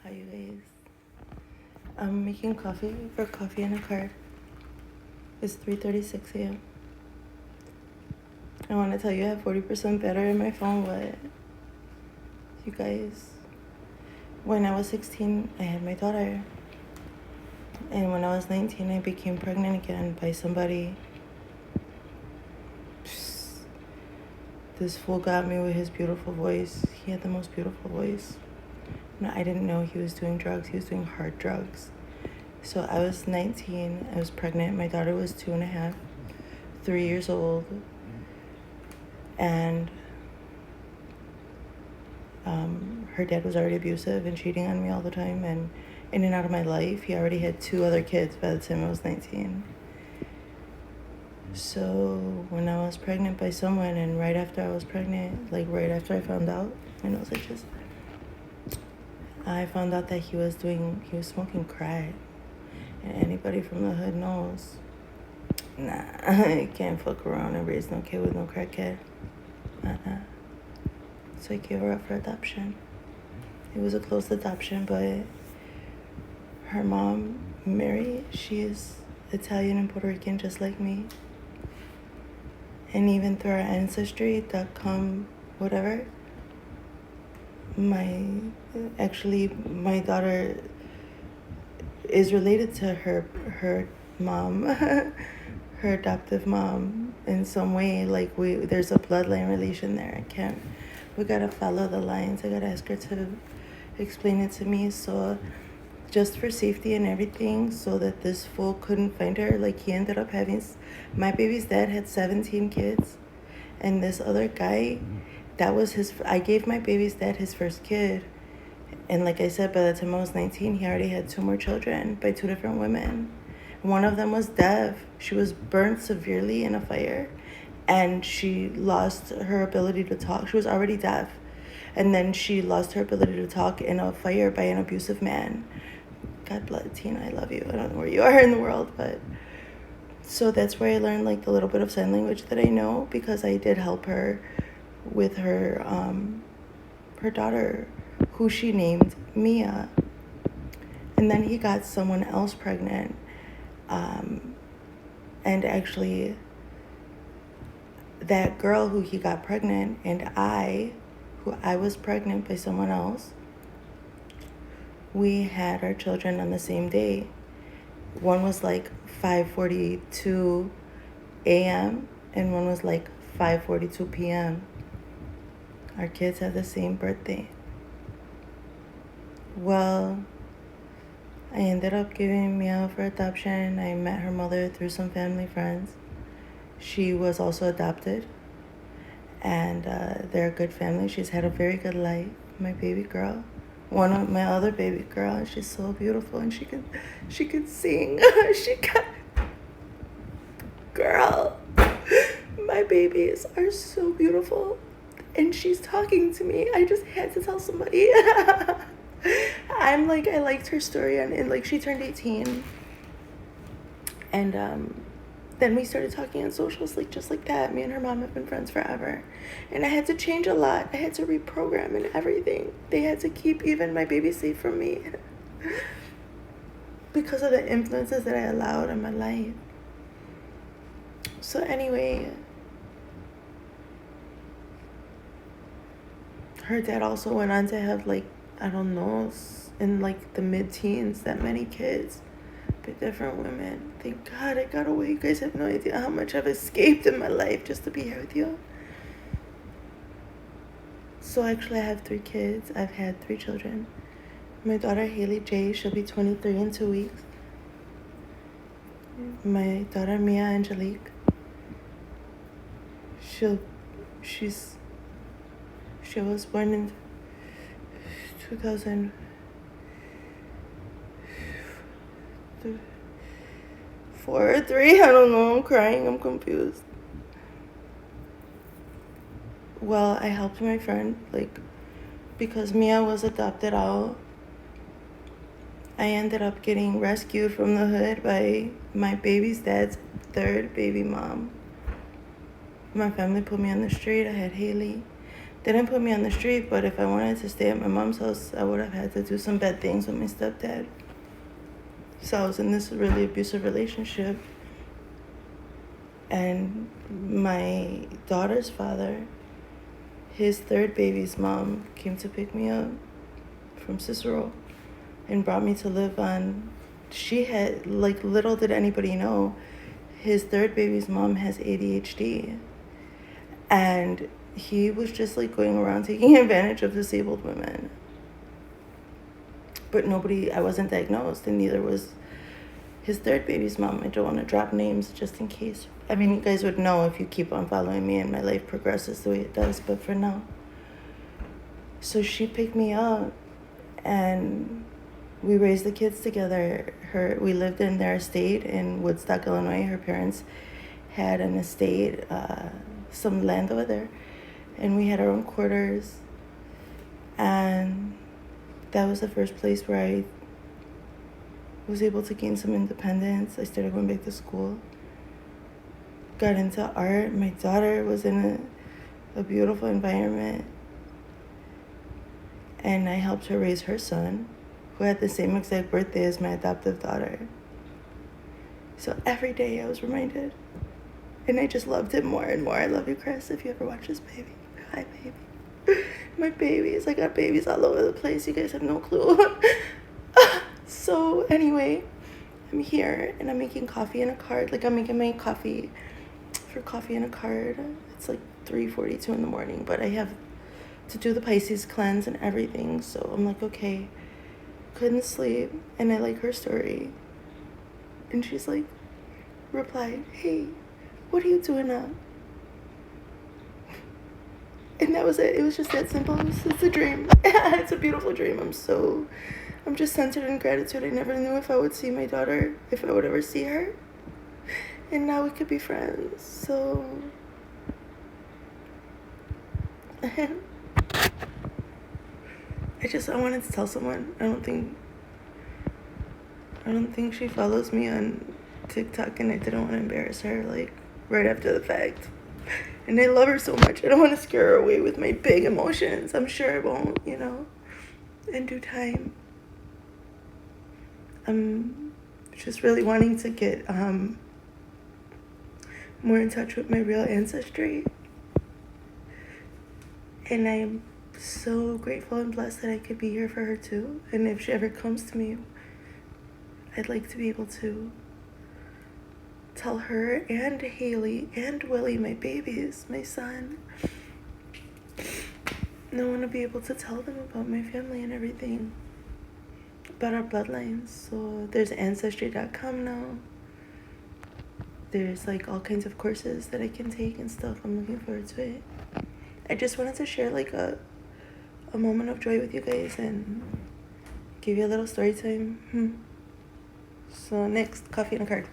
Hi, you guys. I'm making coffee for Coffee and a Card. It's 3:36 a.m. I want to tell you I have 40% better in my phone. What? You guys, when I was 16, I had my daughter. And when I was 19, I became pregnant again by somebody. This fool got me with his beautiful voice. He had the most beautiful voice. No, I didn't know he was doing drugs. He was doing hard drugs. So I was 19. I was pregnant. My daughter was 2.5, 3 years old. And her dad was already abusive and cheating on me all the time and in and out of my life. He already had 2 other kids by the time I was 19. So when I was pregnant by someone, and right after I was pregnant, like right after I found out, my nose itches, I found out that he was smoking crack. And anybody from the hood knows, nah, I can't fuck around and raise no kid with no crackhead. So I gave her up for adoption. It was a close adoption, but her mom, Mary, she is Italian and Puerto Rican just like me. And even through our ancestry.com, whatever, my daughter is related to her mom, her adoptive mom in some way. Like there's a bloodline relation there. We gotta follow the lines. I gotta ask her to explain it to me. So just for safety and everything, so that this fool couldn't find her. Like he ended up having, my baby's dad had 17 kids, and this other guy, I gave my baby's dad his first kid. And like I said, by the time I was 19, he already had 2 more children by 2 different women. One of them was deaf. She was burnt severely in a fire, and she lost her ability to talk. She was already deaf, and then she lost her ability to talk in a fire by an abusive man. God bless Tina, I love you. I don't know where you are in the world, but so that's where I learned like the little bit of sign language that I know, because I did help her with her daughter, who she named Mia. And then he got someone else pregnant. And actually, that girl who he got pregnant, and I was pregnant by someone else, we had our children on the same day. One was like 5:42 a.m. and one was like 5:42 p.m. Our kids have the same birthday. Well, I ended up giving Mia for adoption. I met her mother through some family friends. She was also adopted, and they're a good family. She's had a very good life. My baby girl, one of my other baby girl, she's so beautiful, and she could sing. Girl, my babies are so beautiful, and she's talking to me. I just had to tell somebody. I liked her story, and like she turned 18, and then we started talking on socials, like just like that. Me and her mom have been friends forever, and I had to change a lot. I had to reprogram and everything. They had to keep even my baby safe from me because of the influences that I allowed in my life. So anyway, her dad also went on to have like, I don't know, in like the mid-teens, that many kids, but different women. Thank God I got away. You guys have no idea how much I've escaped in my life just to be here with you. So actually I have 3 kids. I've had 3 children. My daughter Haley J, she'll be 23 in 2 weeks. My daughter Mia Angelique, she was born in 2004 or 3, I don't know, I'm crying, I'm confused. Well, I helped my friend, like, because Mia was adopted out. I ended up getting rescued from the hood by my baby's dad's 3rd baby mom. My family put me on the street. I had Haley. They didn't put me on the street, but if I wanted to stay at my mom's house, I would have had to do some bad things with my stepdad. So I was in this really abusive relationship. And my daughter's father, his third baby's mom, came to pick me up from Cicero and brought me to live on. She had, like, little did anybody know, his third baby's mom has ADHD. And he was just, like, going around taking advantage of disabled women. But I wasn't diagnosed, and neither was his third baby's mom. I don't want to drop names just in case. I mean, you guys would know if you keep on following me and my life progresses the way it does, but for now. So she picked me up, and we raised the kids together. We lived in their estate in Woodstock, Illinois. Her parents had an estate, some land over there, and we had our own quarters. And that was the first place where I was able to gain some independence. I started going back to school, got into art. My daughter was in a beautiful environment, and I helped her raise her son, who had the same exact birthday as my adoptive daughter. So every day I was reminded, and I just loved it more and more. I love you, Chris, if you ever watch this, baby. Hi, baby. My babies, I got babies all over the place. You guys have no clue. So anyway, I'm here and I'm making coffee in a card. Like, I'm making my coffee in a card. It's like 3:42 in the morning, but I have to do the Pisces cleanse and everything. So I'm like, okay, couldn't sleep. And I like her story. And she's like, replied, hey, what are you doing up? And that was it. It was just that simple. It's a dream. It's a beautiful dream. I'm just centered in gratitude. I never knew if I would see my daughter, if I would ever see her. And now we could be friends. So I wanted to tell someone. I don't think she follows me on TikTok, and I didn't want to embarrass her, like, right after the fact. And I love her so much. I don't want to scare her away with my big emotions. I'm sure I won't, in due time. I'm just really wanting to get more in touch with my real ancestry. And I'm so grateful and blessed that I could be here for her too. And if she ever comes to me, I'd like to be able to tell her and Haley and Willie, my babies, my son, I want to be able to tell them about my family and everything, about our bloodlines. So there's Ancestry.com now. There's like all kinds of courses that I can take and stuff. I'm looking forward to it. I just wanted to share like a moment of joy with you guys and give you a little story time. So next, coffee and a card.